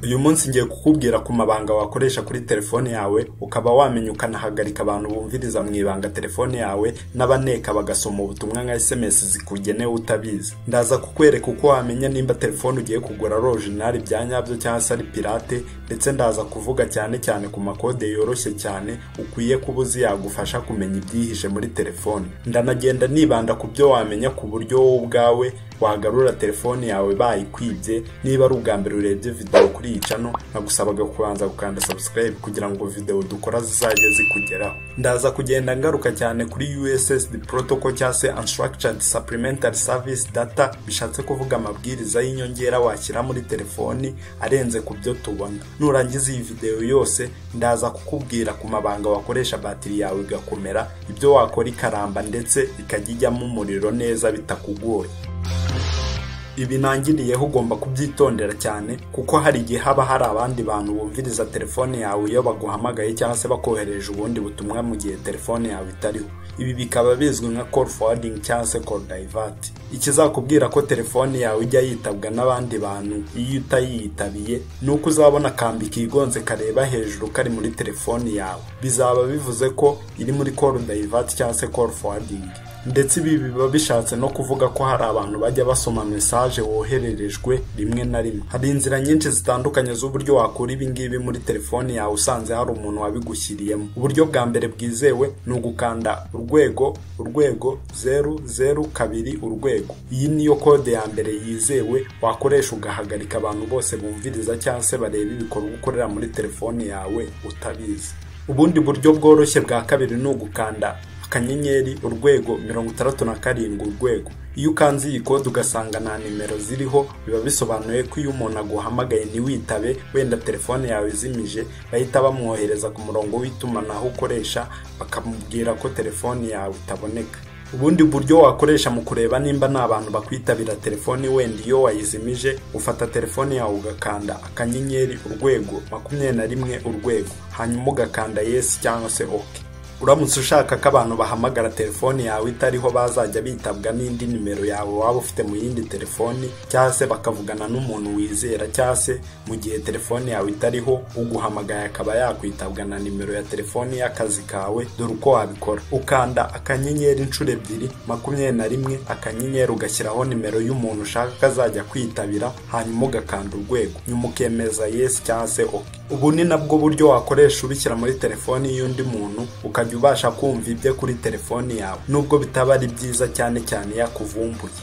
Uyu munsi ngiye kukubwira ku mabanga wakoresha kuri telefone yawe ukaba wamenya ukanahagarika abantu bumviriza mu ibanga telefone yawe n'abaneka bagasoma ubutumwa nka SMS zikugenewe utabizi. Ndaza kukwereka uko wamenya nimba telefone ugiye kugura ari original bya nyabyo cyangwa se ari pirate, ndetse ndaza kuvuga cyane ku makode yoroshye cyane ukwiye kubuzi yagufasha kumenya ibyihishe muri telefone. Ndanagenda nibanda ku byo wamenya ku buryo wowe ubwawe wagarura telefone yawe bayikwibye. Niba ari ubwa mbere urebye video kuri iyi channel, nagusabaga kubanza gukanda subscribe kugira ngo video dukora zizajye zikugeraho. Ndaza kugenda ngaruka cyane kuri USSD protocol cyangwa se Unstructured Supplementary Service Data, bishatse kuvuga amabwiriza y'inyongera washyira muri telefone arenze ku byo tubona. Nurangiza iyi video yose ndaza kukubwira ku mabanga wakoresha batiri yawe igakomera, ibyo wakora ikaramba ndetse ikajyijyamo umuriro neza bitakugoye. Ibi nangiriyeho ugomba kubyitondera cyane kuko hari igihe haba hari abandi bantu bumviriza telefone yawe iyo baguhamagaye cyangwa se bakohereje ubundi butumwa mu gihe telefone yawe itariho. Ibi bikaba bizwi nka call forwarding cyangwa se call divert. Ikizakubwira ko telefone yawe ijya yitabwa n'abandi bantu iyo utayitabiye nuko uzabona kambi kigonze kareba hejuru kari muri telefone yawe, bizaba bivuze ko iri muri call divert cyangwa se call forwarding. Ndetse ibi biba bishatse no kuvuga ko hari abantu bajya basoma message wohererejwe rimwe na rimwe. Hari inzira nyinshi zitandukanye z'uburyo wakura ibi ngibi muri telefone yawe usanze hari umuntu wabigushyiriyemo. Uburyo bwa mbere bwizewe ni ugukanda urwego 002. Iyi niyo kode ya mbere yizewe wakoresha ugahagarika abantu bose bumviriza cyangwa se bareba ibikorwa ukorera muri telefone yawe utabizi. Ubundi buryo bworoshye bwa kabiri ni ugukanda akanyenyeri 67. Iyo ukanze iyi kode ugasanga nta nimero ziriho, biba bisobanuye ko iyo umuntu aguhamagaye ntiwitabe, wenda telefone yawe izimije, bahita bamwohereza ku murongo w'itumanaho ukoresha bakamubwira ko telefone yawe itaboneka. Ubundi buryo wakoresha mu kureba nimba nta bantu bakwitabira telefone wenda iyo wayizimije, ufata telefone yawe ugakanda akanyenyeri 21, hanyuma ugakanda yes cyangwa se okay. Uramutse ushaka ko abantu bahamagara telefone yawe itariho bazajya bitabwa n'indi nimero yawe waba ufite mu yindi telefone, cyangwa se bakavugana n'umuntu wizera, cyangwa se mu gihe telefone yawe itariho uguhamagaye akaba yakwitabwa na nimero ya telefone y'akazi kawe. Dore uko wabikora: ukanda akanyenyeri inshuro 21, akanyenyeri ugashyiraho nimero y'umuntu ushaka kazajya kwitabira, hanyuma ugakanda urwego, nyuma ukemeza yes cyangwa se okay. Ubu ni nabwo buryo wakoresha ubishyira muri telefone y'undi muntu ukajya ubasha kumva ibye kuri telefone yawe, nubwo bitaba ari byiza cyane yakuvumbuye.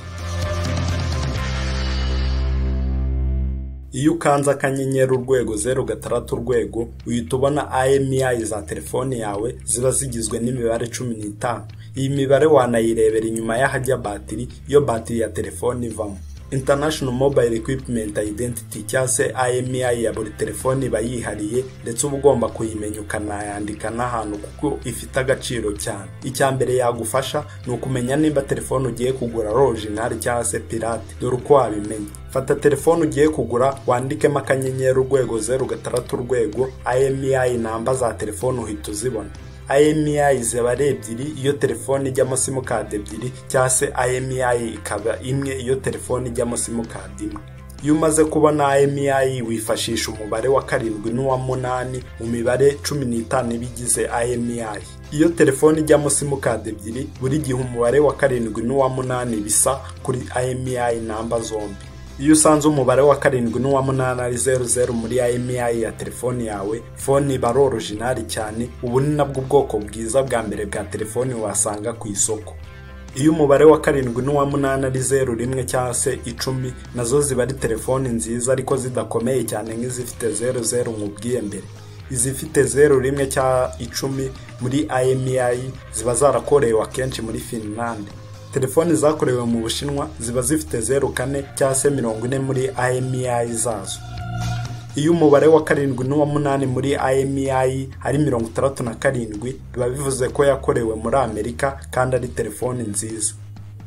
Iyo ukanze akanyenyeri 006, uhita ubona IMEI za telefone yawe ziba zigizwe n'imibare 15. Iyi mibare wanayirebera inyuma y'ahajya batiri iyo batiri ya telefone ivamo. International Mobile Equipment Identity cyangwa se IMEI ya buri telefone bayihariye, ndetse uba ugomba kuyimenya ukanayandika n'ahantu kuko ifite agaciro cyane. Icya mbere yagufasha ni ukumenya nimba telefone ugiye kugura ari original cyangwa se pirate. Dore uko wabimenya: fata telefone ugiye kugura, wandikemo akanyenyeri 006, IMEI namba za telefone uhita uzibona. IMEI ziba ari ebyiri iyo telefone ijyamo simukadi ebyiri, cyangwa se IMEI ikaba imwe iyo telefone ijyamo simukadi imwe. Iyo umaze kubona IMEI wifashisha umubare wa 7 n'uwa 8 mu mibare 15 bigize IMEI. Iyo telefone ijyamo simukadi ebyiri, buri gihe umubare wa 7 n'uwa 8 bisa kuri IMEI namba zombi. Iyo usanze umubare wa 7 n'uwa 8 ari 00 muri IMEI ya telefone yawe, phone iba ari original cyane. Ubu ni nabwo ubwoko bwiza bwa mbere bwa telefone wasanga ku isoko. Iyo umubare wa 7 n'uwa 8 ari 01 cyangwa se 10, nazo ziba ari telefone nziza ariko zidakomeye cyane nk'izifite 00 nkubwiye mbere. Izifite 01 cyangwa 10 muri IMEI ziba zarakorewe akenshi muri Finland. Telefone zakorewe mu Bushinwa ziba zifite 04 cyangwa se 40 muri IMEI zazo. Iyo umubare wa 7 n'uwa 8 muri IMEI ari 67, biba bivuze ko yakorewe muri Amerika kandi ari telefone nziza.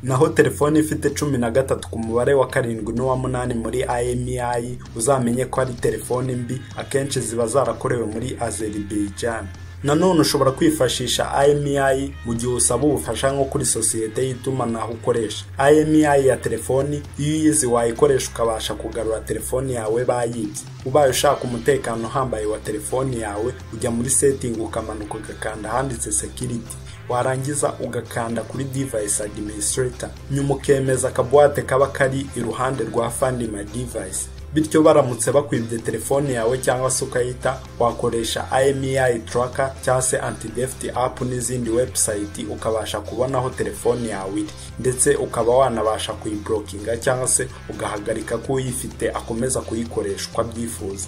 Naho telefone ifite 13 ku mubare wa 7 n'uwa 8 muri IMEI uzamenye ko ari telefone mbi, akenshi ziba zarakorewe muri Azerbaijan. Nanone ushobora kwifashisha IMEI mu gihe usaba ubufasha nko kuri sosiyete y'itumanaho ukoresha. IMEI ya telefoni iyo uyizi wayikoresha ukabasha kugarura telefoni yawe bayibye. Ubaye ushaka umutekano uhambaye wa telefoni yawe, ujya muri setting ukamanuka ugakanda handitse security, warangiza ugakanda kuri device administrator, nyuma ukemeza akabuwate kaba kari iruhande rwa find my device. Bityo baramutse bakwibye telefoni yawe cyangwa se ukayita, wakoresha IMEI tracker cyangwa se anti-theft app n'izindi website ukabasha kubona aho telefoni yawe iri, ndetse ukaba wanabasha kuyiblokinga cyangwa se ugahagarika ko uyifite akomeza kuyikoresha uko abyifuza.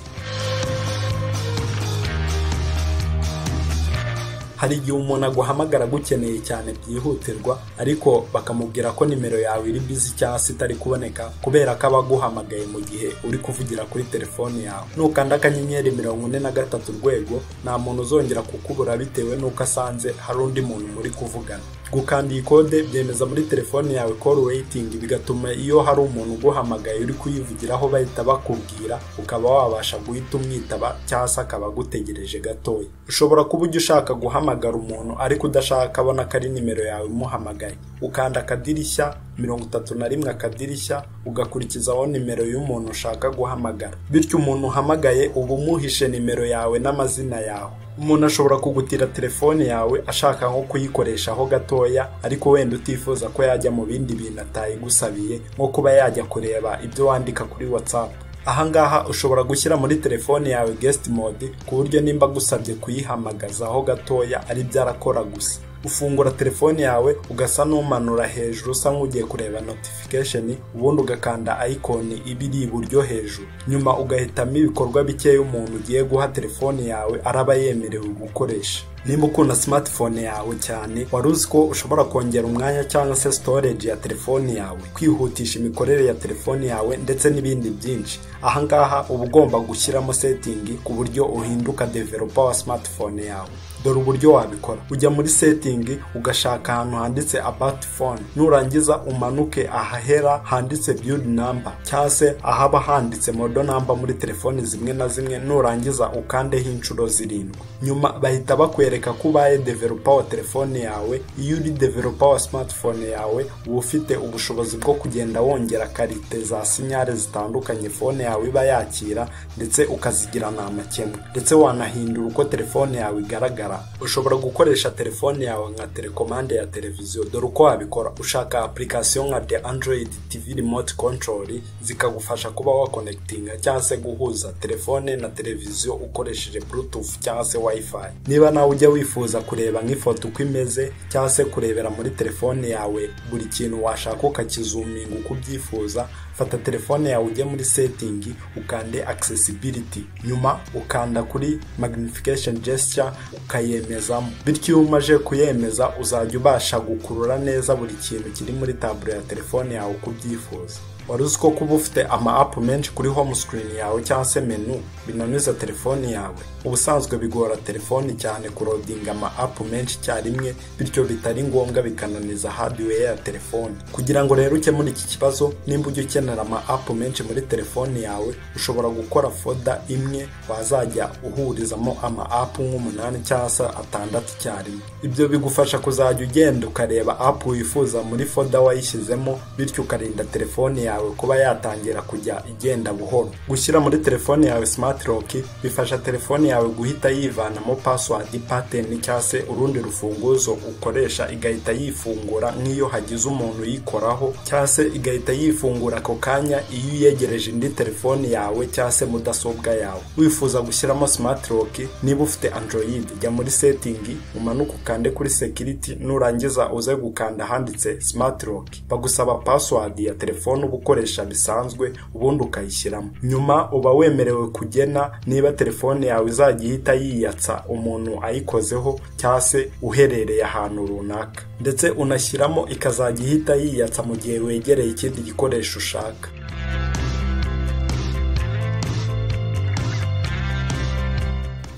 Hari igihe umuntu aguhamagara gukeneye cyane byihutirwa, ariko bakamubwira ko nimero yawe iri busy cyangwa se itari kuboneka kubera ko abaguhamagaye mu gihe uri kuvugira kuri telefoni yawe. Nukanda akanyenyeri 43 urwego, nta muntu uzongera kukubura bitewe nuko asanze hari undi muntu muri kuvugana. Gukanda iyi kode byemeza muri telefoni yawe call waiting, bigatuma iyo hari umuntu uguhamagaye uri kuyivugiraho bahita bakubwira, ukaba wabasha guhita umwitaba cyangwa se akaba agutegereje gatoya. Ushobora kuba ujya ushaka guhamagara umuntu ariko udashaka abona ko ari nimero yawe umuhamagaye, ukanda akadirishya 31 akadirishya, ugakurikizaho nimero y'umuntu ushaka guhamagara. Bityo umuntu uhamagaye uba umuhishe nimero yawe n'amazina yawe. Umuntu ashobora kugutira telefoni yawe ashaka nko kuyikoreshaho gatoya, ariko wenda utifuza ko yajya mu bindi bintu atayigusabiye, nko kuba yajya kureba ibyo wandika kuri WhatsApp. Ahangaha ushobora gushyira muri telefoni yawe guest mode, ku buryo nimba gusabye kuyihamagazaho gatoya ari byarakora gusa. Ufungura telefoni yawe ugasa n'umanura hejuru usa nk'ugiye kureba notification, ubundi ugakanda icon ibiri iburyo hejuru, nyuma ugahitamo ibikorwa bikeya umuntu ugiye guha telefoni yawe araba yemerewe gukoresha. Nimba ukunda smartphone yawe cyane, wari uzi ko ushobora kongera umwanya cyangwa se storage ya telefoni yawe, kwihutisha imikorere ya telefoni yawe ndetse n'ibindi byinshi. Ahangaha uba ugomba gushyiramo setting ku buryo uhinduka developer wa smartphone yawe. Dore uburyo wabikora: ujya muri setting ugashaka ahantu handitse about phone, nurangiza umanuke ahahera handitse build number cyangwa se ahaba handitse model number muri telefoni zimwe na zimwe, nurangiza ukandeho inshuro 7. Nyuma bahita bakwereka ko ubaye developer wa telefoni yawe. Iyo uri developer wa smartphone yawe uba ufite ubushobozi bwo kugenda wongera karite za sinyale zitandukanye phone yawe iba yakira, ndetse ukazigira nta makemwa, ndetse wanahindura uko telefoni yawe igaragara. Ushobora gukoresha telefoni yawe nka telecommande ya televiziyo. Dore uko wabikora: ushaka application nka the Android TV remote control zikagufasha kuba wa connectinga cyangwa se guhuza telefone na televiziyo ukoresheje Bluetooth cyangwa se Wi-Fi. Niba nawe ujya wifuza kureba nk'ifoto uko imeze cyangwa se kurebera muri telefone yawe buri kintu washaka ukakizoominga uko ubyifuza, fata telefone yawe ujye muri setting ukande accessibility, nyuma ukanda kuri magnification gesture ukayemezamo. Bityo iyo umaje kuyemeza uzajya ubasha gukurura neza buri kintu kiri muri tableau ya telefone yawe uko ubyifuza. Wari uzi ko kuba ufite ama app menshi kuri home screen yawe cyangwa se menu binaniza telefoni yawe? Ubusanzwe bigora telefoni cyane kurodinga ama app menshi cyarimwe, bityo bitari ngombwa bikananiza hardware ya telefoni. Kugira ngo rero ukemure iki kibazo, nimba ujya ukenera ama app menshi muri telefoni yawe, ushobora gukora folder imwe wazajya uhurizamo ama app nk'umunani cyangwa se 6 cyarimwe. Ibyo bigufasha kuzajya ugenda ukareba app wifuza muri folder wayishyizemo, bityo ukarinda telefoni yawe kuba yatangira kujya igenda buhoro. Gushyira muri telefoni yawe smart lock bifasha telefoni yawe guhita yivanamo password pattern cyangwa se urundi rufunguzo ukoresha, igahita yifungura nk'iyo hagize umuntu yikoraho, cyangwa se igahita yifungura ako kanya iyo uyegereje indi telefoni yawe cyangwa se mudasobwa yawe. Wifuza gushyiramo smart lock, niba ufite Android, jya muri setting umanuka ukande kuri security, nurangiza uze gukanda handitse smart lock. Bagusaba password ya telefoni ukoresha bisanzwe, ubundi ukayishyiramo. Nyuma uba wemerewe kugena niba telefone yawe izajya ihita yiyatsa umuntu ayikozeho cyangwa se uherereye ahantu runaka, ndetse unashyiramo ikazajya ihita yiyatsa mu gihe wegereye ikindi gikoresho ushaka.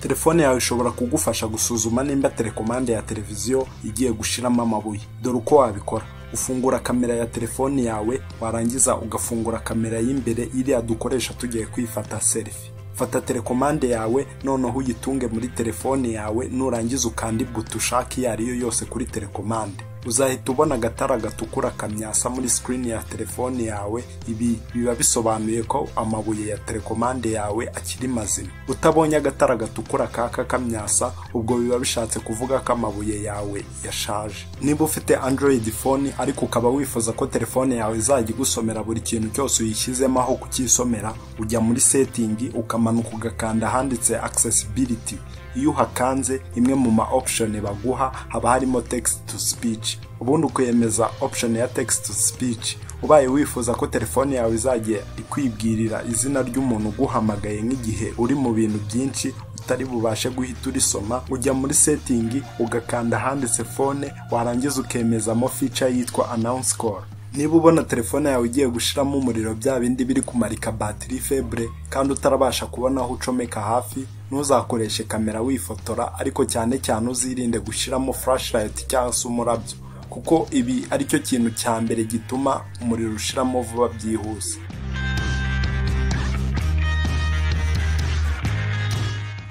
Telefone yawe ishobora kugufasha gusuzuma nimba telecommande ya televiziyo igiye gushiramo amabuye. Dore uko wabikora: ufungura kamera ya telefoni yawe, warangiza ugafungura kamera y'imbere iriya dukoresha tugiye kwifata selfie. fata telekomande yawe noneho uyitunge muri telefone yawe, nurangiza ukanda buto ushaka iyo ariyo yose kuri telekomande. Uzahita ubona agatara gatukura kamyasa muri screen ya telefone yawe. Ibi biba bisobanuye ko amabuye ya telekomande yawe akiri mazima. Utabonye agatara gatukura kaka kamyasa, ubwo biba bishatse kuvuga ko amabuye yawe yashaje. Niba ufite Android phone ariko ukaba wifuza ko telefone yawe izajya igusomera buri kintu cyose uyishyizemo aho kukisomera, ujya muri setting ukamanuka ugakanda handitse accessibility. Iyo uhakanze, imwe mu ma option baguha haba harimo text to speech. Ubundi ukuyemeza option ya text to speech. Ubaye wifuza ko telefone yawe izajya ikwibwirira izina ry'umuntu uguhamagaye nk'igihe uri mu bintu byinshi utari bubashe guhita urisoma, ujya muri setting ugakanda handitse phone, warangiza ukemezamo feature yitwa announce call. Niba ubona telefone yawe igiye gushiramo umuriro, bya bindi biri kumarika batterie faible kandi utarabasha kubona aho ucomeka hafi, ntuzakoreshe kamera wifotora, ariko cyane cyane uzirinde gushiramo flashlight cyangwa se umurabyo, kuko ibi ari cyo kintu cya mbere gituma umuriro ushiramo vuba byihuse.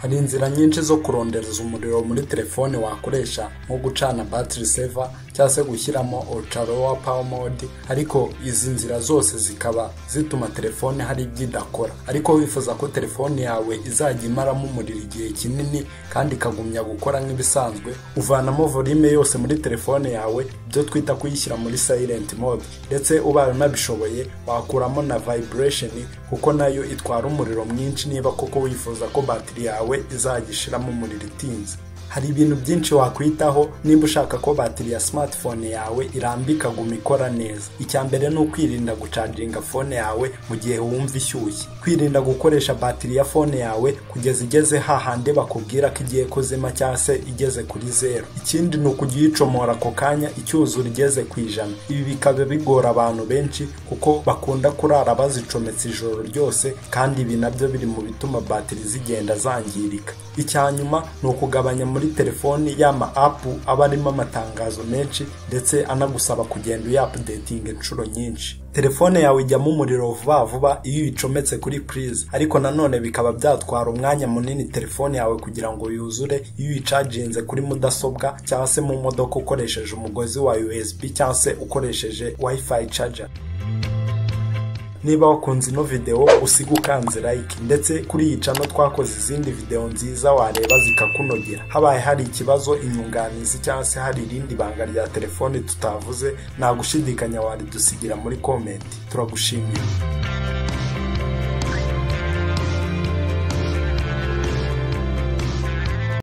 Hari inzira nyinshi zo kurondereza umuriro muri telefone wakoresha, nko gucana battery saver cyangwa se gushyiramo ultra low power mode, ariko izi nzira zose zikaba zituma telefone hari ibyo idakora. Ariko wifuza ko telefone yawe izajya imaramo umuriro igihe kinini kandi ikagumya gukora nk'ibisanzwe, uvanamo volume yose muri telefone yawe, byo twita kuyishyira muri silent mode, ndetse ubaye unabishoboye wakuramo na vibration, kuko nayo itwara umuriro mwinshi niba koko wifuza ko battery yawe izajya ishiramo umuriro itinze. Hari ibintu byinshi wakwitaho niba ushaka ko battery ya smartphone yawe irambika guma ikora neza. Icyambere ni ukwirinda gucharginga phone yawe mu gihe wumva ishyushye. Kwirinda gukoresha battery ya phone yawe kugeza igeze hahande bakubwira ko igiye kuzima cyangwa se igeze kuri 0. Ikindi ni ukugiyicomora ako kanya icyuzura igeze ku 100. Ibi bikaba bigora abantu benshi kuko bakunda kurara bazicometse ijoro ryose, kandi ibi nabyo biri mu bituma battery zigenda zangirika. Icyanyuma ni ukugabanya muri telefoni y'ama app aba arimo amatangazo menshi ndetse anagusaba kugenda uya-updating inshuro nyinshi. Telefone yawe ijyamo umuriro vuba vuba iyo uyicometse kuri prize, ariko nanone bikaba byatwara umwanya munini telefone yawe kugira ngo yuzure iyo uyicaginze kuri mudasobwa cyangwa se mu modoka ukoresheje umugozi wa USB cyangwa se ukoresheje Wi-Fi charger. Niba wakunze ino video usiga ukanze like, ndetse kuri iyi channel twakoze izindi video nziza wareba zikakunogera. Habaye hari ikibazo, inyunganizi cyangwa se hari irindi banga rya telefone tutavuze, nta gushidikanya waridusigira muri comment. Turagushimira.